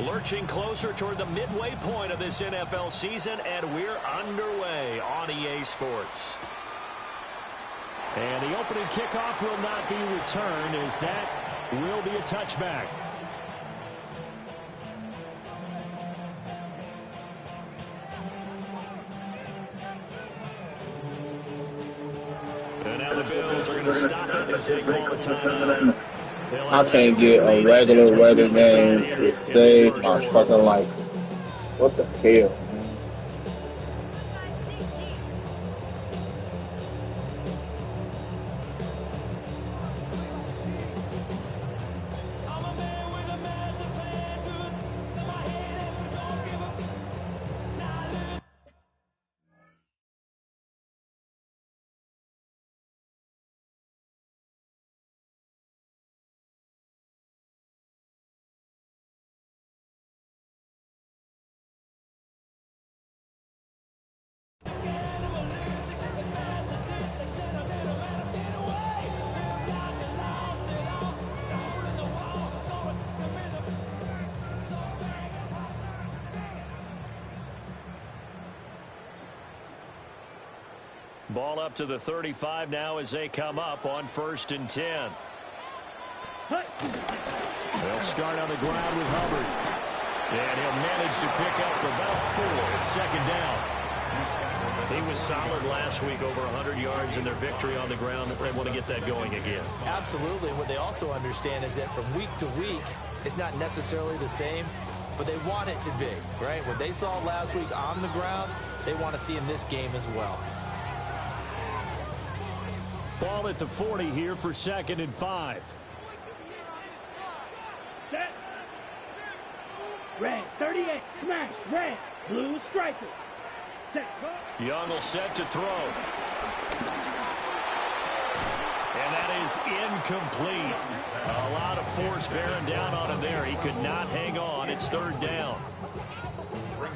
Lurching closer toward the midway point of this NFL season, and we're underway on EA Sports. And the opening kickoff will not be returned, as that will be a touchback. And now the Bills are going to stop it as they call the timeout. I can't get a regular weather game to save my fucking life. What the hell? Ball up to the 35 now as they come up on 1st and 10. They'll start on the ground with Hubbard. And he'll manage to pick up about 4. It's 2nd down. He was solid last week, over 100 yards in their victory on the ground. They want to get that going again. Absolutely. What they also understand is that from week to week, it's not necessarily the same, but they want it to be, right? What they saw last week on the ground, they want to see in this game as well. Ball at the 40 here for 2nd and 5. Set. Red, 38, smash, red, blue striker. Set. Young will set to throw. And that is incomplete. A lot of force bearing down on him there. He could not hang on. It's 3rd down.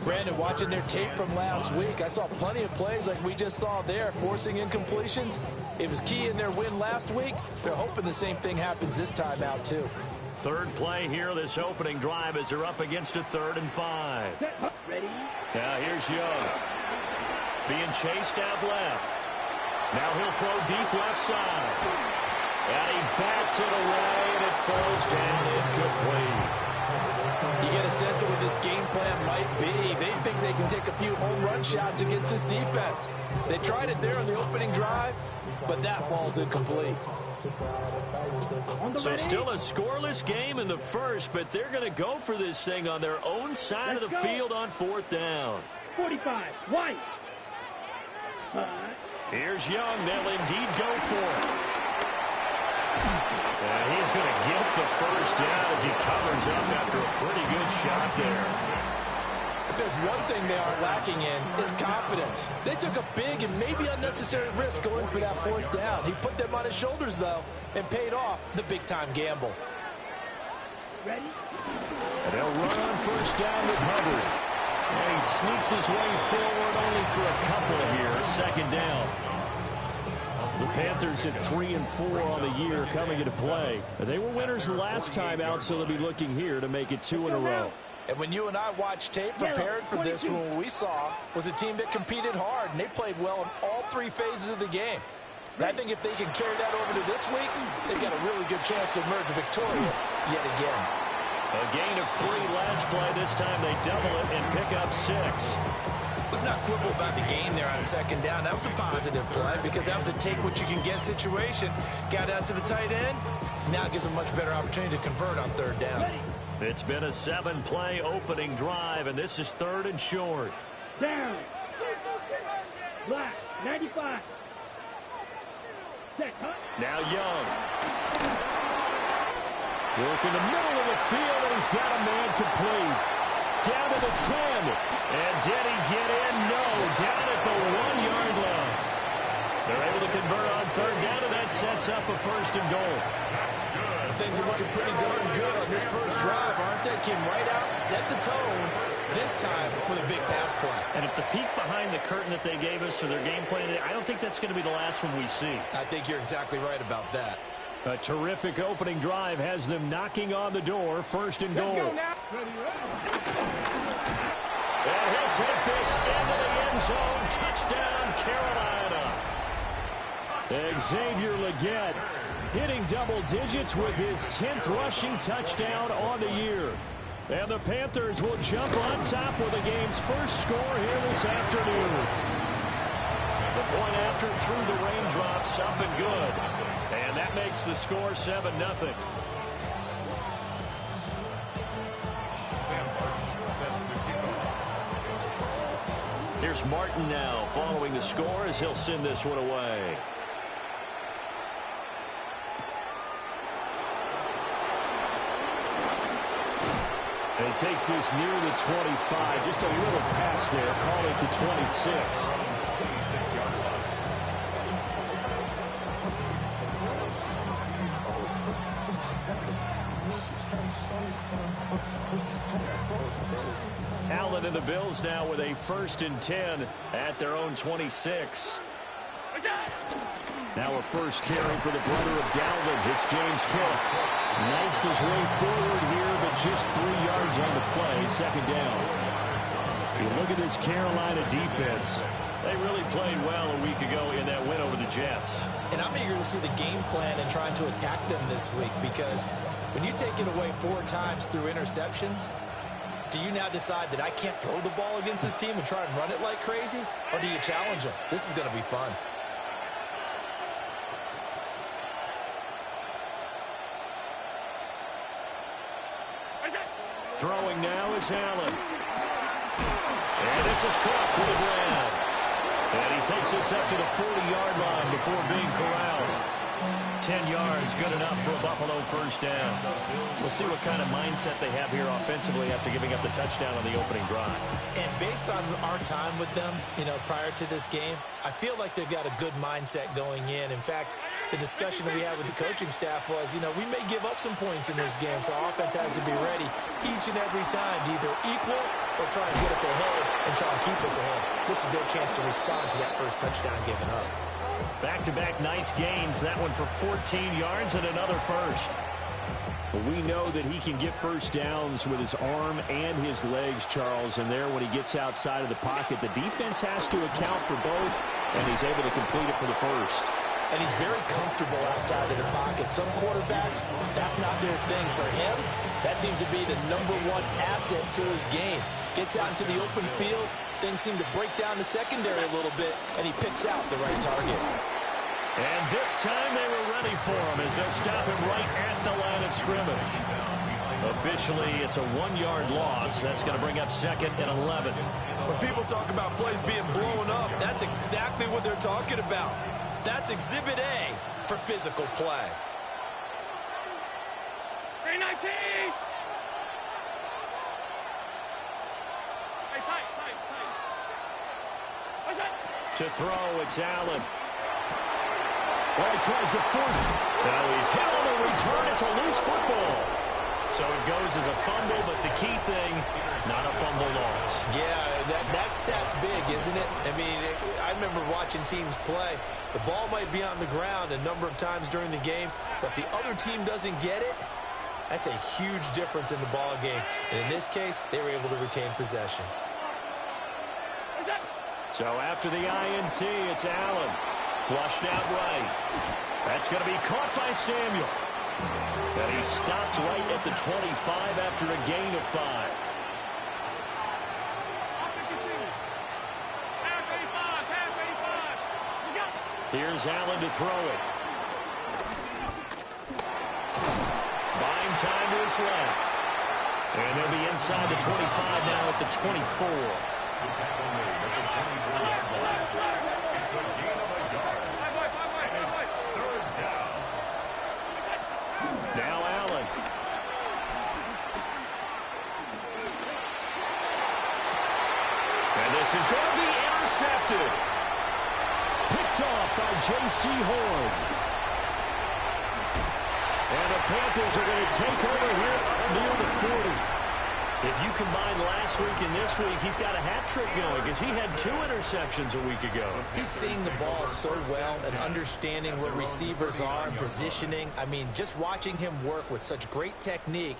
Brandon, watching their tape from last week, I saw plenty of plays like we just saw there, forcing incompletions. It was key in their win last week. They're hoping the same thing happens this time out, too. 3rd play here, this opening drive, as they're up against a 3rd and 5. Ready? Now here's Young. Being chased out left. Now he'll throw deep left side. And he bats it away, and it falls down incomplete. You get a sense of what this game plan might be. They think they can take a few home run shots against this defense. They tried it there on the opening drive, but that ball's incomplete. So still a scoreless game in the first, but they're going to go for this thing on their own side of the field on 4th down. 45, White. Here's Young. They'll indeed go for it. And he's going to get the 1st down as he covers up after a pretty good shot there. If there's one thing they aren't lacking in, is confidence. They took a big and maybe unnecessary risk going for that 4th down. He put them on his shoulders, though, and paid off the big-time gamble. Ready? And they'll run on 1st down with Hubbard. And he sneaks his way forward only for a couple here. 2nd down. The Panthers at 3 and 4 on the year coming into play. They were winners the last time out, so they'll be looking here to make it 2 in a row. And when you and I watched tape prepared for this one, what we saw was a team that competed hard, and they played well in all 3 phases of the game. And I think if they can carry that over to this week, they've got a really good chance to emerge victorious yet again. A gain of 3 last play. This time they double it and pick up 6. Let's not quibble about the gain there on 2nd down. That was a positive play because that was a take-what-you-can-get situation. Got out to the tight end. Now it gives them a much better opportunity to convert on 3rd down. It's been a 7-play opening drive, and this is 3rd and short. Down. Black, 95. Set. Now Young. Work in the middle of the field, and he's got a man complete. Down to the 10. And did he get in? No. Down at the 1-yard line. They're able to convert on 3rd down, and that sets up a 1st and goal. Things are looking pretty darn good on this first drive, aren't they? Came right out, set the tone, this time with a big pass play. And if the peek behind the curtain that they gave us for their game plan, I don't think that's going to be the last one we see. I think you're exactly right about that. A terrific opening drive has them knocking on the door. First and goal. And he'll take this into the end zone. Touchdown, Carolina. Xavier Legette hitting double digits with his 10th rushing touchdown on the year. And the Panthers will jump on top with the game's first score here this afternoon. The point after through the raindrops, up and good. And that makes the score 7-0. Here's Martin now following the score as he'll send this one away. And he takes this near the 25. Just a little pass there. Call it the 26. Allen and the Bills now with a 1st and 10 at their own 26. Now a first carry for the brother of Dalvin. It's James Cook. Knifes his way forward here, but just 3 yards on the play. Second down. You look at this Carolina defense. They really played well a week ago in that win over the Jets. And I'm eager to see the game plan and trying to attack them this week, because when you take it away 4 times through interceptions, do you now decide that I can't throw the ball against this team and try and run it like crazy? Or do you challenge them? This is going to be fun. Throwing now is Allen. And this is Cook with a grab. And he takes this up to the 40-yard line before being corralled. 10 yards, good enough for a Buffalo first down. We'll see what kind of mindset they have here offensively after giving up the touchdown on the opening drive. And based on our time with them, prior to this game, I feel like they've got a good mindset going in. In fact, the discussion that we had with the coaching staff was, we may give up some points in this game, so our offense has to be ready each and every time to either equal or try and get us ahead and try and keep us ahead. This is their chance to respond to that first touchdown given up. Back-to-back nice gains. That one for 14 yards and another first. Well, we know that he can get first downs with his arm and his legs, Charles. And there, when he gets outside of the pocket, the defense has to account for both, and he's able to complete it for the first. And he's very comfortable outside of the pocket. Some quarterbacks, that's not their thing. For him, that seems to be the #1 asset to his game. Gets out into the open field. Things seem to break down the secondary a little bit, and he picks out the right target. And this time they were ready for him as they'll stop him right at the line of scrimmage. Officially, it's a 1-yard loss. That's going to bring up 2nd and 11. When people talk about plays being blown up, that's exactly what they're talking about. That's Exhibit A for physical play. 319! To throw, it's Allen. Well, he tries to force. Now he's hit on the return. It's a loose football. So it goes as a fumble, but the key thing, not a fumble loss. Yeah, that stat's big, isn't it? I mean, I remember watching teams play. The ball might be on the ground a number of times during the game, but the other team doesn't get it. That's a huge difference in the ball game. And in this case, they were able to retain possession. So after the INT, it's Allen. Flushed out right. That's going to be caught by Samuel. And he stopped right at the 25 after a gain of 5. Here's Allen to throw it. Buying time to his left. And they'll be inside the 25 now at the 24. Now Allen. And this is going to be intercepted. Picked off by J.C. Horn. And the Panthers are going to take over here near the 40. If you combine last week and this week, he's got a hat trick going because he had 2 interceptions a week ago. He's seeing the ball so well and understanding where receivers are and positioning. I mean, just watching him work with such great technique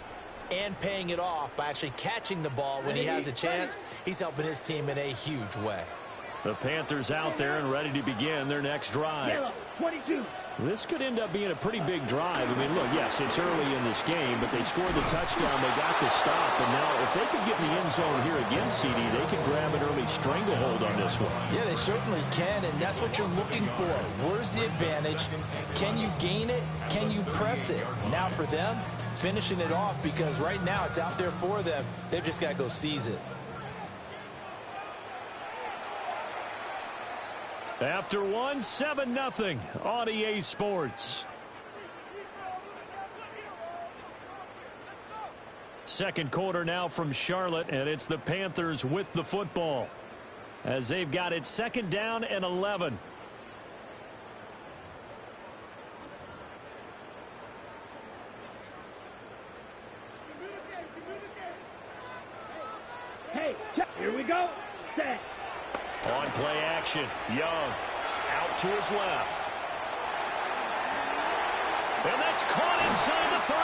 and paying it off by actually catching the ball when he has a chance, he's helping his team in a huge way. The Panthers out there and ready to begin their next drive. Yellow, 22. This could end up being a pretty big drive. I mean, look, yes, it's early in this game, but they scored the touchdown. They got the stop. And now if they could get in the end zone here again, CD, they could grab an early stranglehold on this one. Yeah, they certainly can, and that's what you're looking for. Where's the advantage? Can you gain it? Can you press it? Now for them, finishing it off, because right now it's out there for them. They've just got to go seize it. After one, 7-0 on EA Sports. Second quarter now from Charlotte, and it's the Panthers with the football as they've got it 2nd down and 11. Hey, check. Here we go. Set. On play action, Young out to his left. And that's caught inside the 35.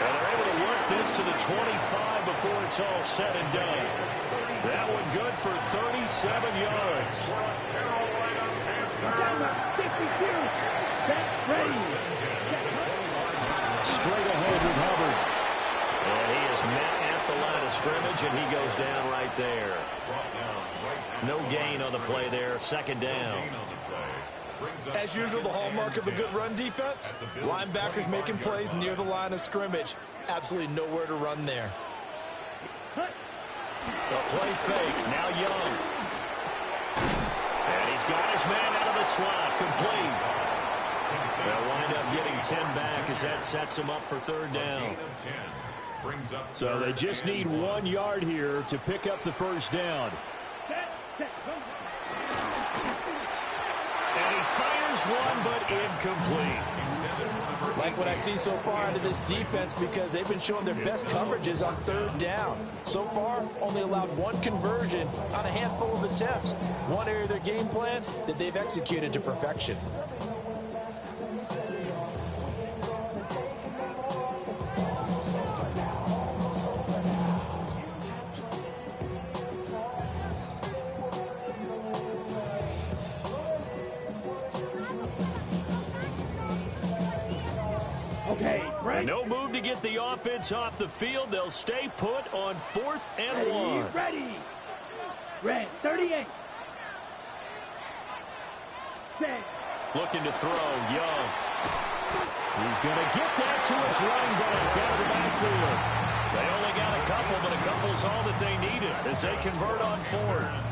And they're able to work this to the 25 before it's all said and done. That one good for 37 yards. Down 52. Set. Ready. Straight ahead with Hubbard. And he is met at the line of scrimmage, and he goes down right there. No gain on the play there, 2nd down. As usual, the hallmark of a good run defense, linebackers making plays near the line of scrimmage. Absolutely nowhere to run there. The play fake, now Young. And he's got his man out of the slot, complete. They'll wind up getting 10 back as that sets him up for 3rd down. So they just need 1 yard here to pick up the 1st down. And he fires one, but incomplete. Like what I see so far out of this defense, because they've been showing their best coverages on 3rd down. So far, only allowed 1 conversion on a handful of attempts. One area of their game plan that they've executed to perfection. Okay, right. No move to get the offense off the field. They'll stay put on 4th and Ready, 1. ready. Red, 38. Set. Looking to throw, Young. He's going to get that to his running back out of the backfield. They only got a couple, but a couple's all that they needed as they convert on 4th.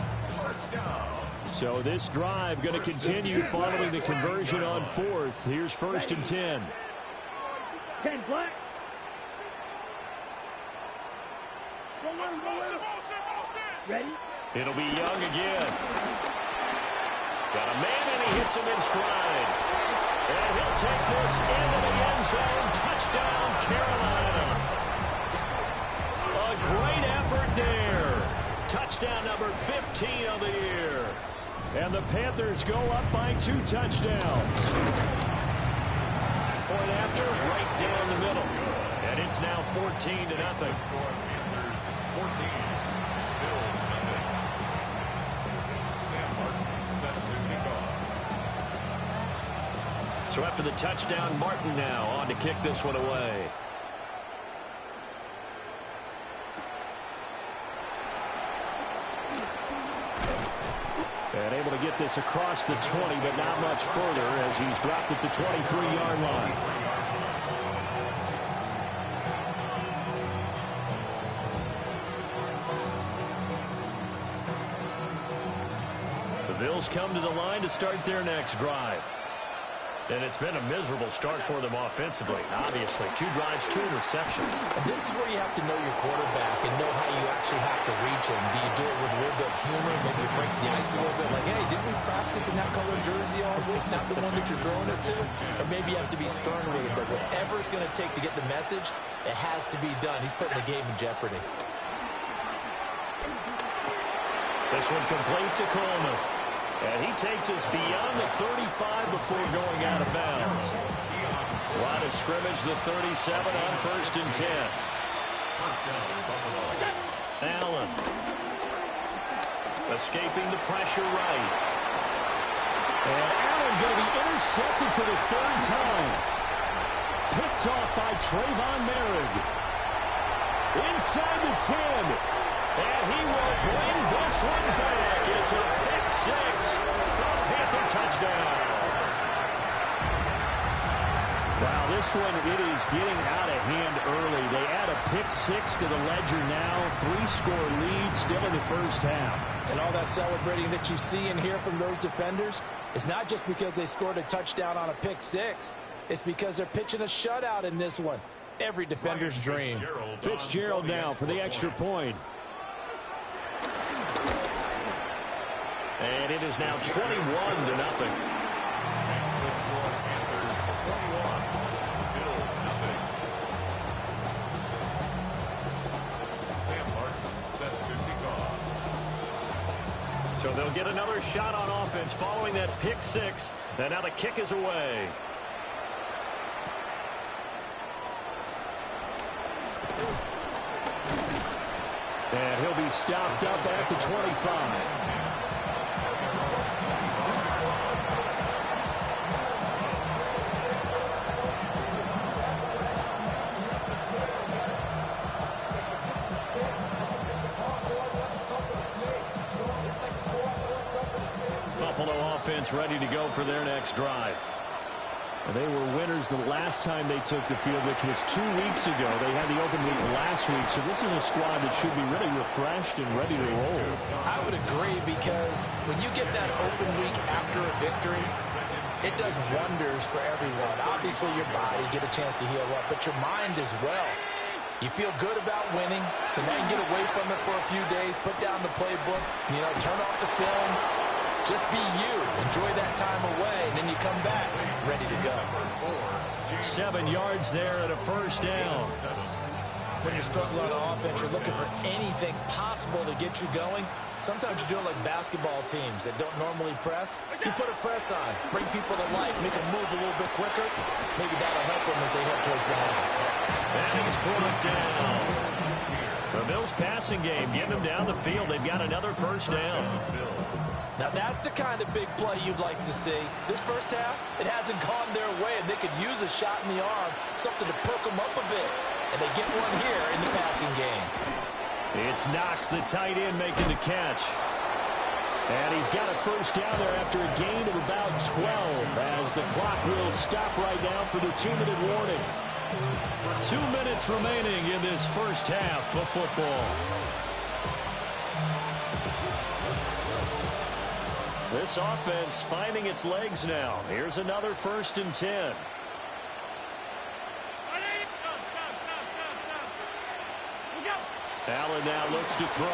So this drive going to continue following the conversion on 4th. Here's 1st and 10. 10 black. Ready? It'll be Young again. Got a man, and he hits him in stride. And he'll take this into the end zone. Touchdown, Carolina. A great effort there. Touchdown number 15 of the year. And the Panthers go up by 2 touchdowns. Point after, right down the middle. And it's now 14-0. So after the touchdown, Martin now on to kick this one away. And able to get this across the 20, but not much further as he's dropped it to 23-yard line. The Bills come to the line to start their next drive. And it's been a miserable start for them offensively. Obviously, 2 drives, 2 interceptions. And this is where you have to know your quarterback and know how you actually have to reach him. Do you do it with a little bit of humor? Maybe you break the ice a little bit. Like, hey, didn't we practice in that color jersey all week? Not the one that you're throwing it to? Or maybe you have to be stern with it. But whatever it's going to take to get the message, it has to be done. He's putting the game in jeopardy. This one complete to Coleman. And he takes us beyond the 35 before going out of bounds. Line of scrimmage, the 37 on 1st and 10. Allen. Escaping the pressure right. And Allen going to be intercepted for the 3rd time. Picked off by Trayvon Merrick. Inside the 10. And he will bring this one back. It's a pick 6 from Panther touchdown. Wow, this one, it is getting out of hand early. They add a pick 6 to the ledger now. 3-score lead still in the first half. And all that celebrating that you see and hear from those defenders is not just because they scored a touchdown on a pick 6. It's because they're pitching a shutout in this one. Every defender's dream. Fitzgerald now for the extra point. And it is now 21-0. So they'll get another shot on offense following that pick 6. And now the kick is away. And he'll be stopped up at the 25. Offense ready to go for their next drive. And they were winners the last time they took the field, which was 2 weeks ago. They had the open week last week, so this is a squad that should be really refreshed and ready to roll. I would agree, because when you get that open week after a victory, it does wonders for everyone. Obviously, your body get a chance to heal up, but your mind as well. You feel good about winning, so now you get away from it for a few days, put down the playbook, turn off the film. Just be you. Enjoy that time away, and then you come back ready to go. 7 yards there and a first down. When you're struggling on offense, you're looking for anything possible to get you going. Sometimes you do it like basketball teams that don't normally press. You put a press on, bring people to life, make them move a little bit quicker. Maybe that'll help them as they head towards the half. And he's brought down. The Bills passing game, getting them down the field. They've got another first down. Now that's the kind of big play you'd like to see. This first half, it hasn't gone their way, and they could use a shot in the arm, something to perk them up a bit. And they get one here in the passing game. It's Knox, the tight end, making the catch. And he's got a first down there after a gain of about 12, as the clock will stop right now for the 2-minute warning. 2 minutes remaining in this first half of football. This offense finding its legs now. Here's another 1st and 10. Allen now looks to throw.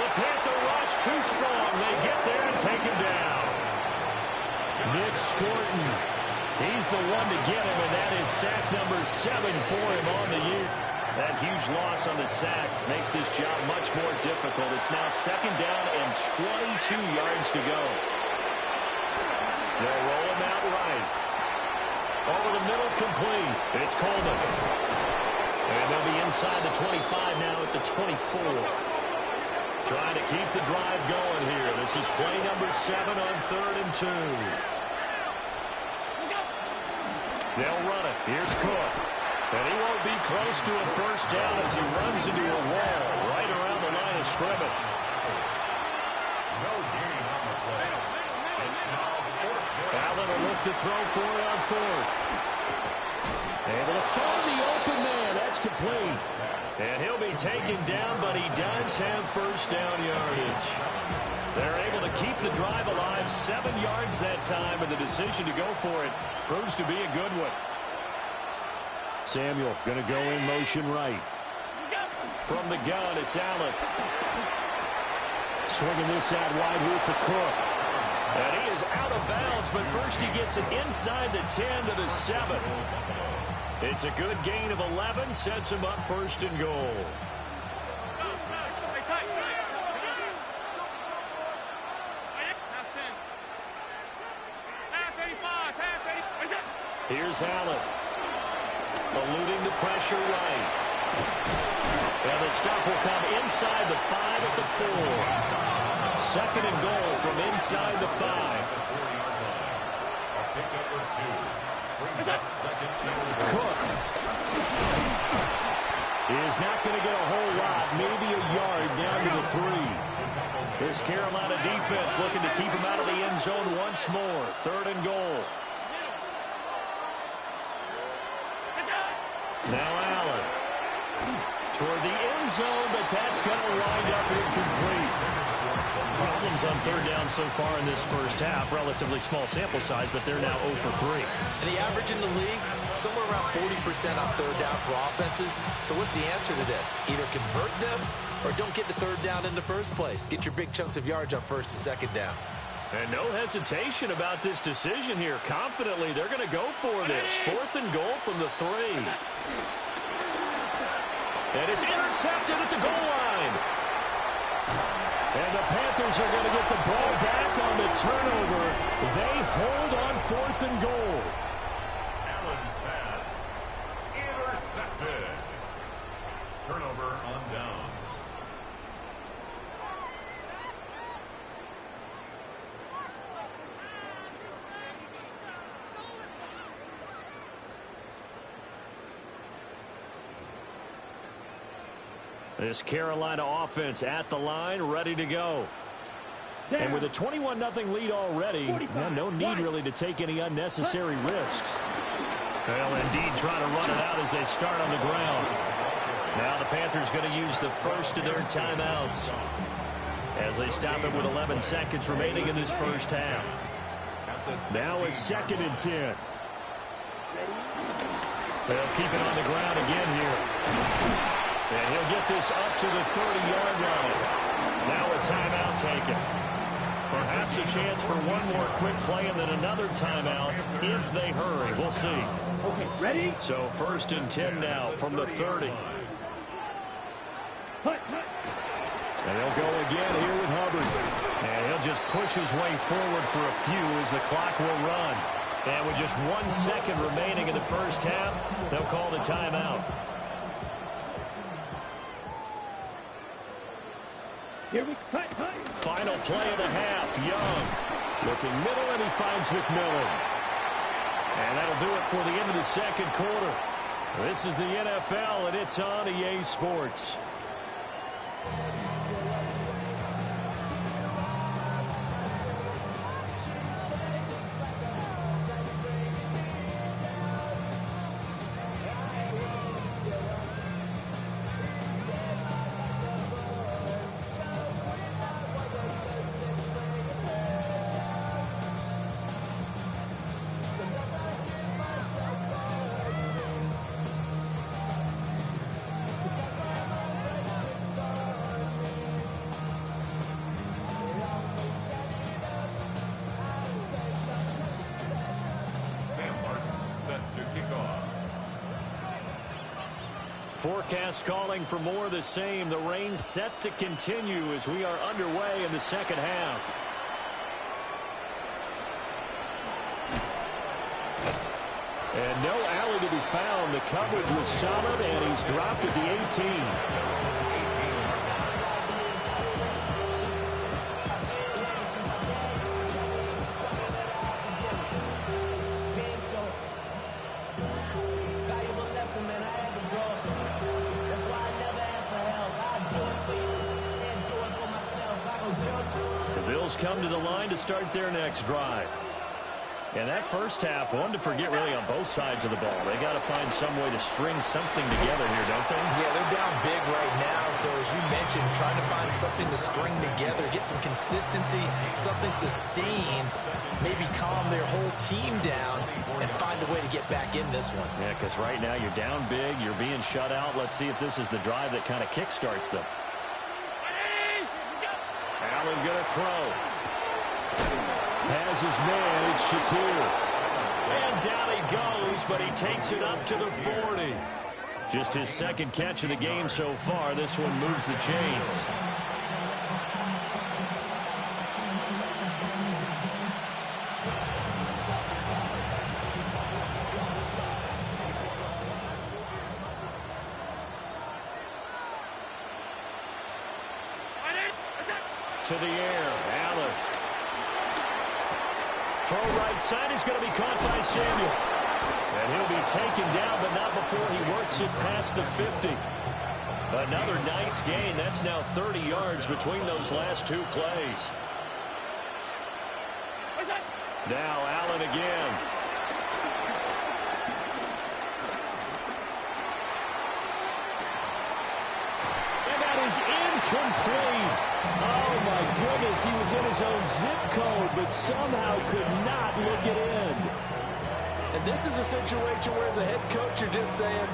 The Panther rush too strong. They get there and take him down. Nick Scorton. He's the one to get him, and that is sack number 7 for him on the year. That huge loss on the sack makes this job much more difficult. It's now 2nd down and 22 yards to go. They'll roll him out right. Over the middle, complete. It's Coleman. And they'll be inside the 25 now at the 24. Trying to keep the drive going here. This is play number 7 on 3rd and 2. They'll run it. Here's Cook. And he won't be close to a first down as he runs into a wall right around the line of scrimmage. Allen will look to throw for it on 4th. Able to find the open man. That's complete. And he'll be taken down, but he does have first down yardage. They're able to keep the drive alive, 7 yards that time, and the decision to go for it proves to be a good one. Samuel going to go in motion right. From the gun, it's Allen. Swinging this out wide here for Cook. And he is out of bounds, but first he gets it inside the 10 to the 7. It's a good gain of 11, sets him up first and goal. Here's Allen. Eluding the pressure right. And the stop will come inside the 5 at the 4. Second and goal from inside the 5. Cook is not going to get a whole lot, maybe a yard down to the 3. This Carolina defense looking to keep him out of the end zone once more. Third and goal. Now Allen toward the end zone, but that's going to wind up incomplete. Problems on third down so far in this first half. Relatively small sample size, but they're now 0 for 3. And the average in the league, somewhere around 40% on third down for offenses. So what's the answer to this? Either convert them or don't get the third down in the first place. Get your big chunks of yards on first and second down. And no hesitation about this decision here. Confidently, they're going to go for this. Fourth and goal from the 3. And it's intercepted at the goal line. And the Panthers are going to get the ball back on the turnover. They hold on fourth and goal. Allen's pass intercepted. Turnover on downs. This Carolina offense at the line, ready to go. And with a 21-0 lead already, no need really to take any unnecessary risks. They'll indeed try to run it out as they start on the ground. Now the Panthers going to use the first of their timeouts as they stop it with 11 seconds remaining in this first half. Now it's 2nd and 10. They'll keep it on the ground again here. And he'll get this up to the 30-yard line. Now a timeout taken. Perhaps a chance for one more quick play and then another timeout if they hurry. We'll see. Okay, ready? So 1st and 10 now from the 30. And they'll go again here with Hubbard. And he'll just push his way forward for a few as the clock will run. And with just 1 second remaining in the first half, they'll call the timeout. Here we cut. Final play of the half. Young looking middle, and he finds McMillan. And that'll do it for the end of the second quarter. This is the NFL, and it's on EA Sports. Forecast calling for more of the same. The rain set to continue as we are underway in the second half. And no alley to be found. The coverage was solid, and he's dropped at the 18. Come to the line to start their next drive. And that first half, one to forget really on both sides of the ball. They got to find some way to string something together here, don't they? Yeah, they're down big right now. So as you mentioned, trying to find something to string together, get some consistency, something sustained, maybe calm their whole team down and find a way to get back in this one. Yeah, because right now you're down big, you're being shut out. Let's see if this is the drive that kind of kickstarts them. Allen going to throw. Has his man, it's Shakir. And down he goes, but he takes it up to the 40. Just his second catch of the game so far. This one moves the chains. To the air, Allen. Throw right side is going to be caught by Samuel. And he'll be taken down, but not before he works it past the 50. Another nice gain. That's now 30 yards between those last two plays. Now Allen again. And that is incomplete. Oh, my goodness. He was in his own zip code, but somehow could not look it in. And this is a situation where as a head coach, you're just saying,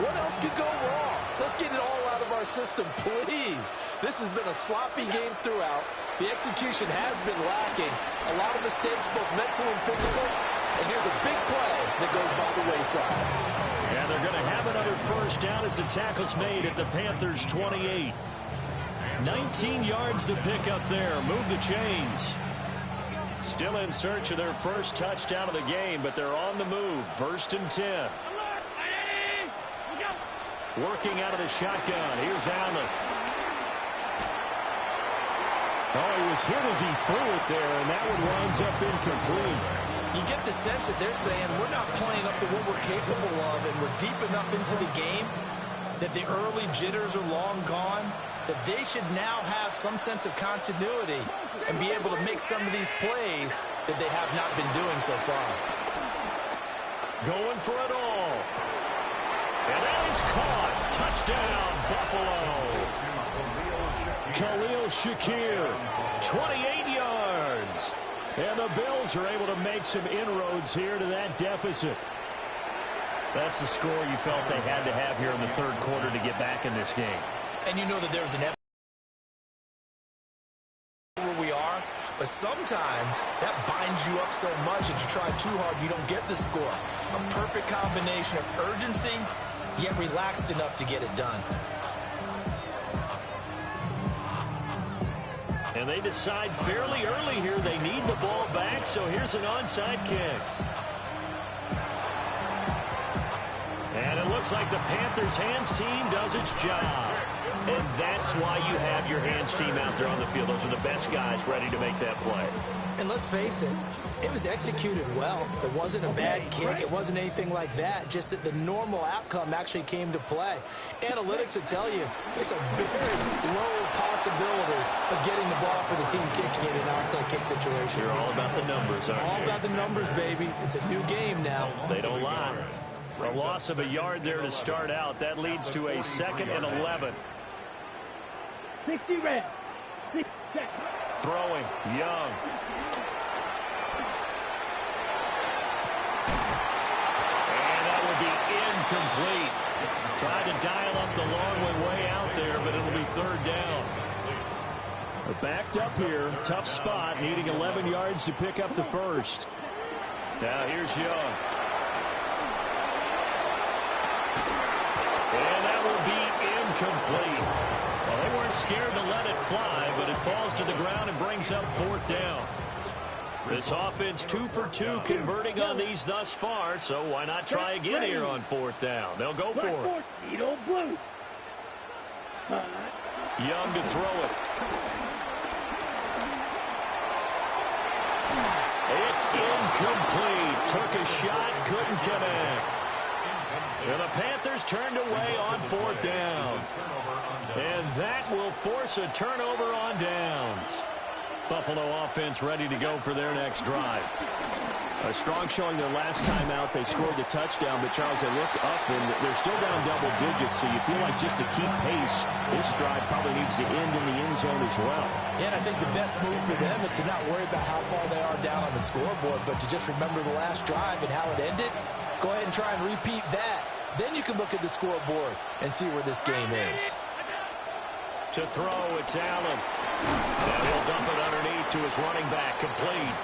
what else could go wrong? Let's get it all out of our system, please. This has been a sloppy game throughout. The execution has been lacking. A lot of mistakes, both mental and physical. And here's a big play that goes by the wayside. And they're going to have another first down as the tackle's made at the Panthers' 28. 19 yards to pick up there. Move the chains. Still in search of their first touchdown of the game, but they're on the move. 1st and 10. Working out of the shotgun. Here's Allen. Oh, he was hit as he threw it there, and that one winds up incomplete. You get the sense that they're saying we're not playing up to what we're capable of, and we're deep enough into the game that the early jitters are long gone, that they should now have some sense of continuity and be able to make some of these plays that they have not been doing so far. Going for it all. And that is caught. Touchdown, Buffalo. Khalil Shakir, 28 yards. And the Bills are able to make some inroads here to that deficit. That's the score you felt they had to have here in the third quarter to get back in this game. And you know that there's an where we are, but sometimes that binds you up so much that you try too hard, you don't get the score. A perfect combination of urgency, yet relaxed enough to get it done. And they decide fairly early here they need the ball back, so here's an onside kick. And it looks like the Panthers' hands team does its job. And that's why you have your hands team out there on the field. Those are the best guys ready to make that play. And let's face it, it was executed well. It wasn't a bad kick. It wasn't anything like that. Just that the normal outcome actually came to play. Analytics will tell you it's a very low possibility of getting the ball for the team kicking it in an onside kick situation. You're all about the numbers, aren't you? All about the numbers, baby. It's a new game now. They don't lie. A loss of a yard there to start out. That leads to a 2nd and 11. 60 red. 6 check. Throwing, Young. And that will be incomplete. Tried to dial up the long way out there, but it'll be 3rd down. They're backed up here. Tough spot, needing 11 yards to pick up the first. Now here's Young. And that will be incomplete. Well, they weren't scared to let it fly, but it falls to the ground and brings up 4th down. This offense 2 for 2 converting on these thus far, so why not try again here on 4th down? They'll go for it. Young to throw it. It's incomplete. Took a shot, couldn't connect. And the Panthers turned away on 4th down. And that will force a turnover on downs. Buffalo offense ready to go for their next drive. A strong showing their last time out. They scored the touchdown, but Charles, they looked up, and they're still down double digits, so you feel like just to keep pace, this drive probably needs to end in the end zone as well. Yeah, and I think the best move for them is to not worry about how far they are down on the scoreboard, but to just remember the last drive and how it ended. Go ahead and try and repeat that. Then you can look at the scoreboard and see where this game is. To throw, it's Allen. And he'll dump it underneath to his running back, complete.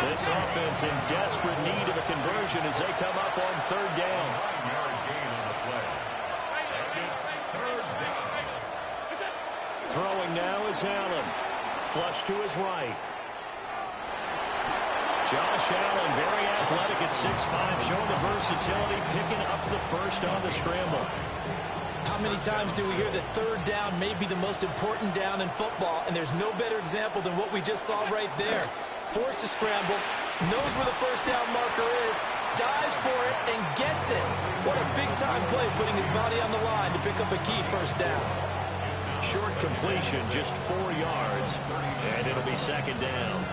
This offense in desperate need of a conversion as they come up on third down. 9-yard gain on the play. It's third down. Throwing now is Allen. Flush to his right. Josh Allen, very athletic at 6'5", showing the versatility, picking up the first on the scramble. How many times do we hear that third down may be the most important down in football, and there's no better example than what we just saw right there. Forced to scramble, knows where the first down marker is, dives for it, and gets it. What a big-time play, putting his body on the line to pick up a key first down. Short completion, just 4 yards, and it'll be second down.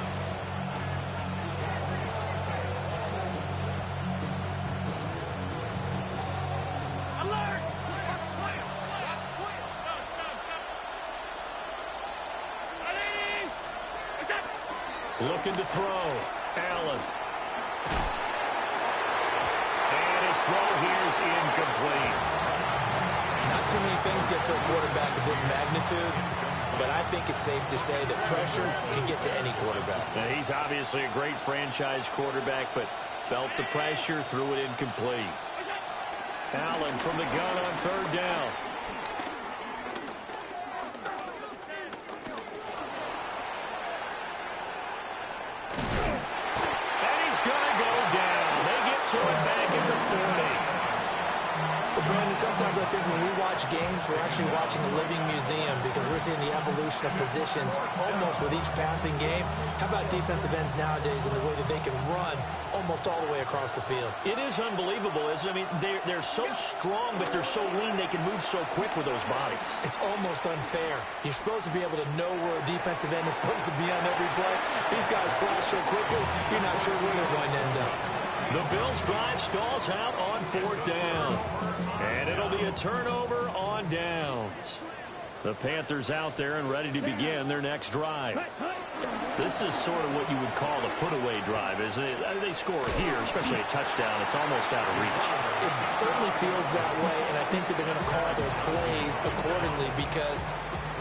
Looking to throw. Allen. And his throw here is incomplete. Not too many things get to a quarterback of this magnitude, but I think it's safe to say that pressure can get to any quarterback. Now, he's obviously a great franchise quarterback, but felt the pressure, threw it incomplete. Allen from the gun on third down. To it back at the 40. Well, Brandon, sometimes I think when we watch games, we're actually watching a living museum because we're seeing the evolution of positions almost with each passing game. How about defensive ends nowadays and the way that they can run almost all the way across the field? It is unbelievable, isn't it? I mean, they're so strong, but they're so lean, they can move so quick with those bodies. It's almost unfair. You're supposed to be able to know where a defensive end is supposed to be on every play. These guys flash so quickly, you're not sure where they're going to end up. The Bills' drive stalls out on fourth down. And it'll be a turnover on downs. The Panthers out there and ready to begin their next drive. This is sort of what you would call a put-away drive, isn't it? They score here, especially a touchdown. It's almost out of reach. It certainly feels that way, and I think that they're going to call their plays accordingly because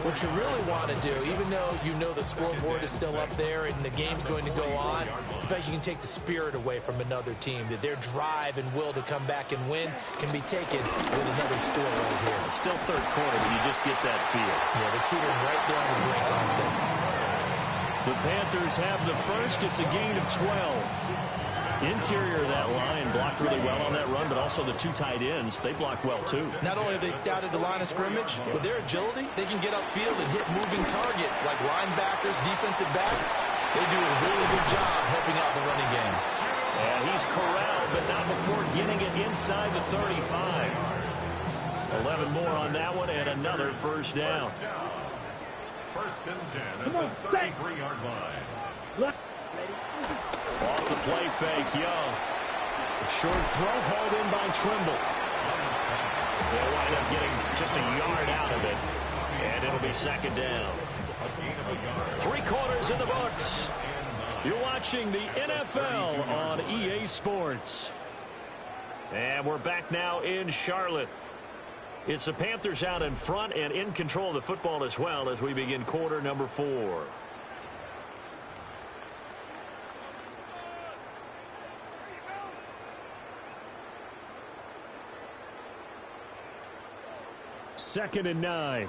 what you really want to do, even though you know the scoreboard is still up there and the game's going to go on, in fact, you can take the spirit away from another team, that their drive and will to come back and win can be taken with another score right here. It's still third quarter, but you just get that feel. Yeah, they're teetering right down the brink on them. The Panthers have the first. It's a gain of 12. Interior of that line blocked really well on that run, but also the two tight ends, they blocked well too. Not only have they scouted the line of scrimmage, with their agility, they can get upfield and hit moving targets like linebackers, defensive backs. They do a really good job helping out the running game. And he's corralled, but not before getting it inside the 35. 11 more on that one, and another first down. First and 10 at the 33-yard line. Look. Off the play fake, Young. A short throw hauled in by Trimble. They'll wind up getting just a yard out of it. And it'll be second down. 3 quarters in the books. You're watching the NFL on EA Sports. And we're back now in Charlotte. It's the Panthers out in front and in control of the football as well as we begin quarter number 4. Second and 9.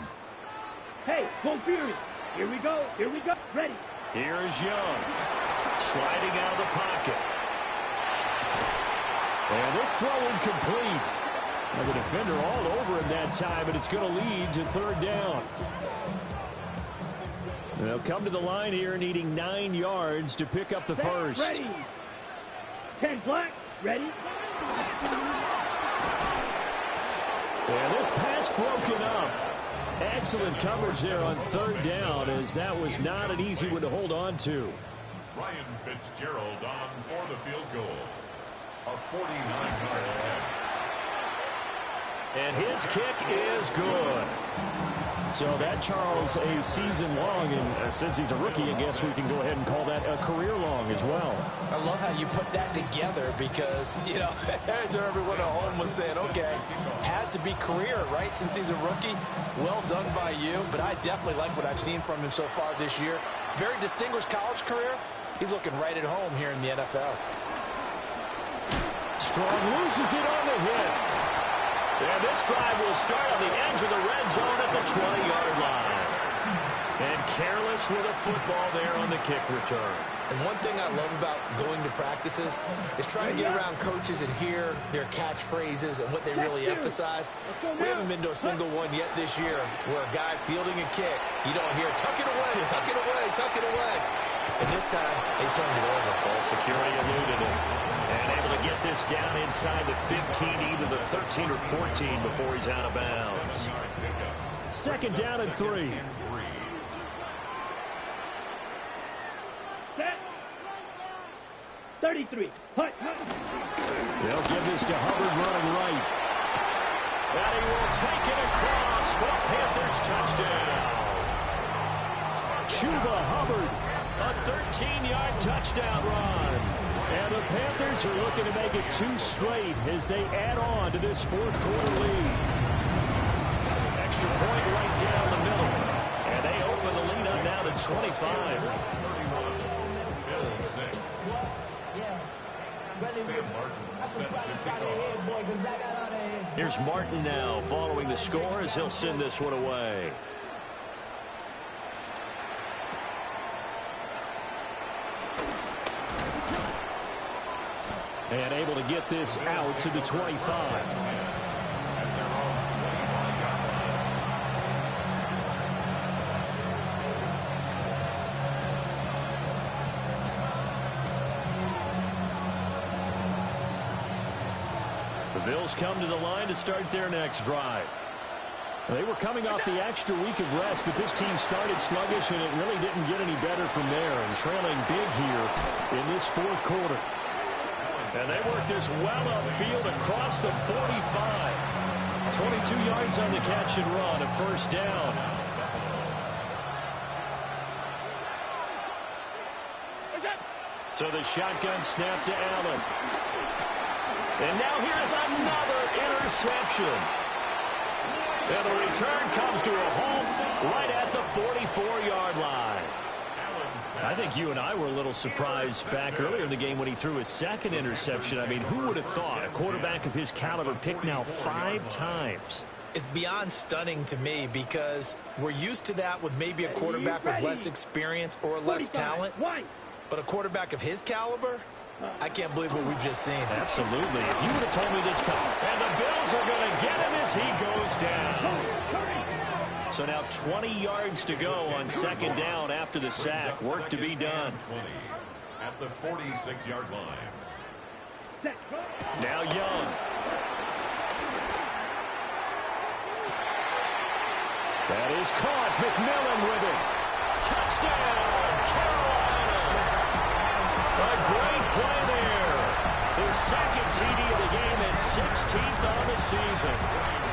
Hey, Full Fury. Here we go. Here we go. Ready. Here is Young. Sliding out of the pocket. And this throw incomplete. Now the defender all over him that time, and it's going to lead to third down. They'll come to the line here needing 9 yards to pick up the first. Ready. 10 black. Ready. And this pass broken up. Excellent coverage there on third down, as that was not an easy one to hold on to. Ryan Fitzgerald on for the field goal. A 49-yard attempt. And his kick is good. So that, Charles, a season long, and since he's a rookie, I guess we can go ahead and call that a career long as well. I love how you put that together because, you know, everyone at home was saying, okay, has to be career, right, since he's a rookie. Well done by you, but I definitely like what I've seen from him so far this year. Very distinguished college career. He's looking right at home here in the NFL. Strong loses it on the hit. And this drive will start on the edge of the red zone at the 20-yard line. And careless with a football there on the kick return. And one thing I love about going to practices is trying to get around coaches and hear their catchphrases and what they really emphasize. We haven't been to a single one yet this year where a guy fielding a kick, you don't hear, tuck it away, tuck it away, tuck it away. And this time, they turned it over. Ball security eluded him. And able to get this down inside the 15, either the 13 or 14 before he's out of bounds. Second down and 3. Set. 33. Hut. They'll give this to Hubbard running right. And he will take it across for Panthers touchdown. Chuba Hubbard. A 13-yard touchdown run. And the Panthers are looking to make it 2 straight as they add on to this fourth quarter lead. Extra point right down the middle. And they open the lead up now to 25. 31, Bills 6. Sam Martin set to kick off. Here's Martin now following the score as he'll send this one away. And able to get this out to the 25. The Bills come to the line to start their next drive. They were coming off the extra week of rest, but this team started sluggish, and it really didn't get any better from there, and trailing big here in this fourth quarter. And they work this well upfield across the 45. 22 yards on the catch and run, a first down. So the shotgun snap to Allen. And now here's another interception. And the return comes to a halt right at the 44-yard line. I think you and I were a little surprised back earlier in the game when he threw his second interception. I mean, who would have thought a quarterback of his caliber picked now 5 times? It's beyond stunning to me because we're used to that with maybe a quarterback with less experience or less talent. But a quarterback of his caliber, I can't believe what we've just seen. Absolutely. If you would have told me this coming. And the Bills are going to get him as he goes down. So now 20 yards to go on second down after the sack. Work to be done. 20 at the 46-yard line. Now Young. That is caught. McMillan with it. Touchdown, Carolina. A great play there. His second TD of the game and 16th on the season.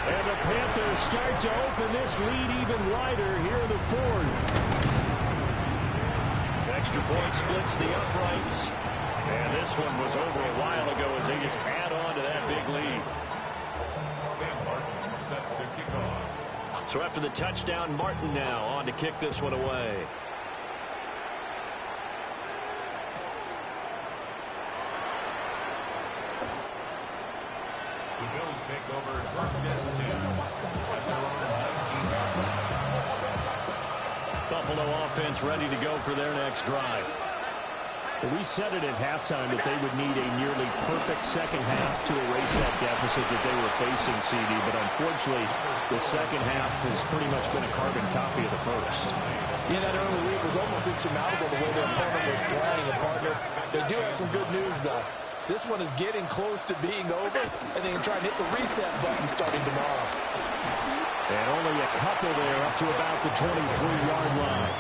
And the Panthers start to open this lead even wider here in the fourth. Extra point splits the uprights. And this one was over a while ago as they just add on to that big lead. Sam Martin set to kick off. So after the touchdown, Martin now on to kick this one away. The Bills take over first and 10 at their own 19-yard line. Buffalo offense ready to go for their next drive. We said it at halftime that they would need a nearly perfect second half to erase that deficit that they were facing, CD, but unfortunately the second half has pretty much been a carbon copy of the first. Yeah, that early lead was almost insurmountable the way their opponent was playing. And partner, they do have some good news, though. This one is getting close to being over, and they can try and hit the reset button starting tomorrow. And only a couple there up to about the 23-yard line.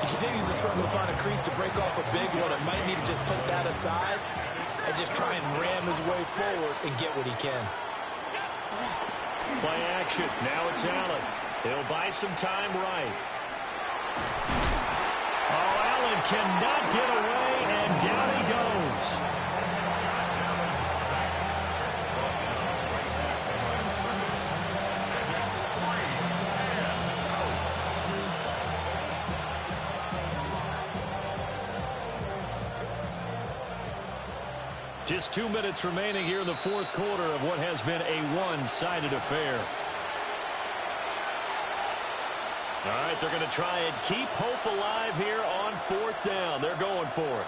he continues to struggle to find a crease to break off a big one. It might need to just put that aside and just try and ram his way forward and get what he can. Play action. Now it's Allen. He'll buy some time right. Oh, Allen cannot get away, and down he goes. Just 2 minutes remaining here in the fourth quarter of what has been a one-sided affair. All right, they're going to try and keep hope alive here on fourth down. They're going for it.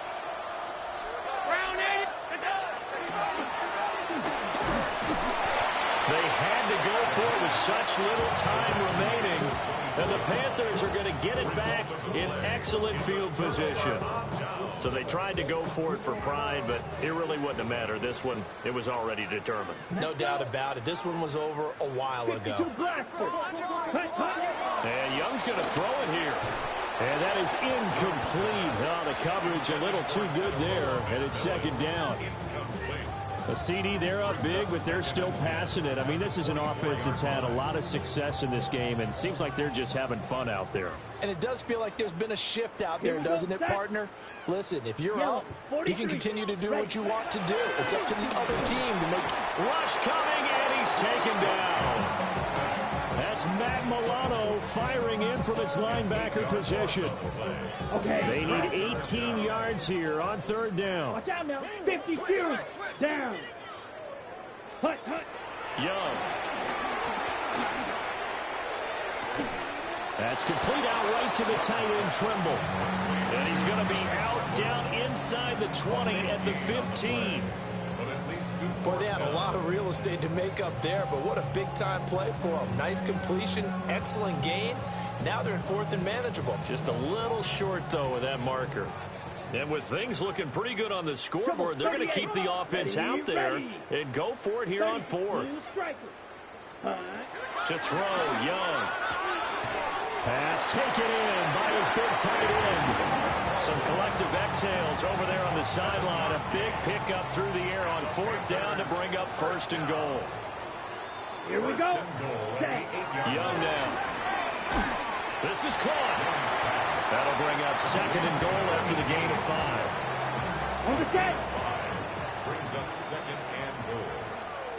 They had to go for it with such little time remaining. And the Panthers are going to get it back in excellent field position. So they tried to go for it for pride, but it really wouldn't have mattered. This one, it was already determined. No doubt about it. This one was over a while ago. And Young's going to throw it here. And that is incomplete. Oh, the coverage a little too good there, and it's second down. A CD, they're up big, but they're still passing it. I mean, this is an offense that's had a lot of success in this game, and it seems like they're just having fun out there. And it does feel like there's been a shift out there, doesn't it, partner? Listen, if you're up, you can continue to do what you want to do. It's up to the other team to make... Rush coming, and he's taken down. That's Matt Milano firing in from his linebacker position. Okay. They need 18 yards here on third down. Watch out now. 52. Down. Hut, hut. Young. That's complete out right to the tight end, Trimble. And he's going to be out down inside the 20 at the 15. Boy, they had a lot of real estate to make up there, but what a big-time play for them. Nice completion, excellent gain. Now they're in fourth and manageable. Just a little short, though, with that marker. And with things looking pretty good on the scoreboard, they're going to keep the offense out there and go for it here on fourth. To throw, Young. Pass taken in by his big tight end. Some collective exhales over there on the sideline. A big pickup through the air on fourth down to bring up first and goal. Here we go. Young now. This is caught. That'll bring up second and goal after the gain of 5. On the set. Brings up second and goal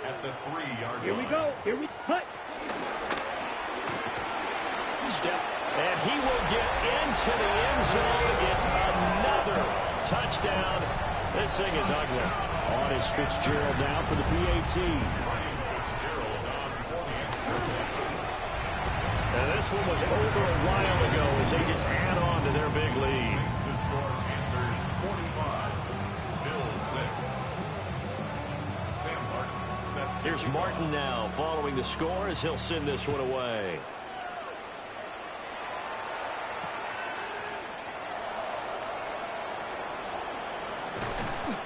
at the 3-yard line. Here we go. Here we hut. Step, and he will get into the end zone. It's another touchdown. This thing is ugly. On is Fitzgerald now for the PAT. And this one was over a while ago as they just add on to their big lead. The score, Panthers 45, Bills 6. Sam Martin set. Here's Martin now following the score as he'll send this one away.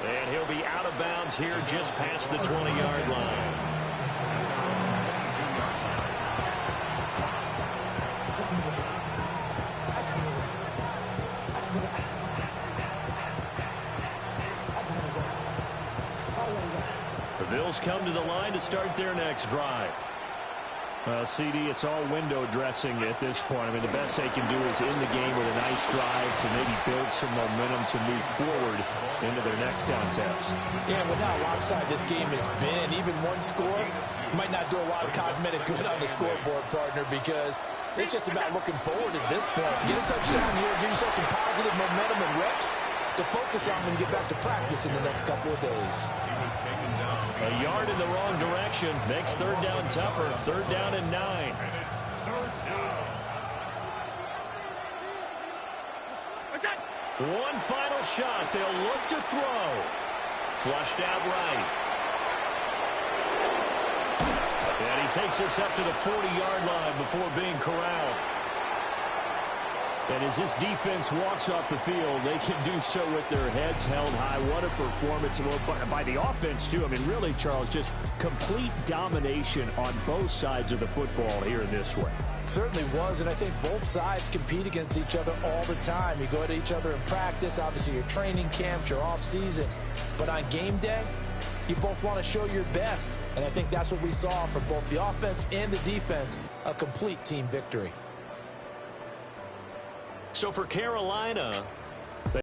And he'll be out of bounds here just past the 20-yard line. The Bills come to the line to start their next drive. Well, CD, it's all window dressing at this point. I mean, the best they can do is in the game with a nice drive to maybe build some momentum to move forward into their next contest. Yeah, with how lopsided this game has been, even one score might not do a lot of cosmetic good on the scoreboard, partner, because it's just about looking forward at this point. Get a touchdown here, give yourself some positive momentum and reps to focus on when you get back to practice in the next couple of days. A yard in the wrong direction makes third down tougher. Third down and 9. One final shot. They'll look to throw. Flushed out right. And he takes us up to the 40-yard line before being corralled. And as this defense walks off the field, they can do so with their heads held high. What a performance by the offense, too. I mean, really, Charles, just complete domination on both sides of the football here in this one. Certainly was, and I think both sides compete against each other all the time. You go at each other in practice, obviously your training camps, your off-season. But on game day, you both want to show your best. And I think that's what we saw from both the offense and the defense, a complete team victory. So for Carolina,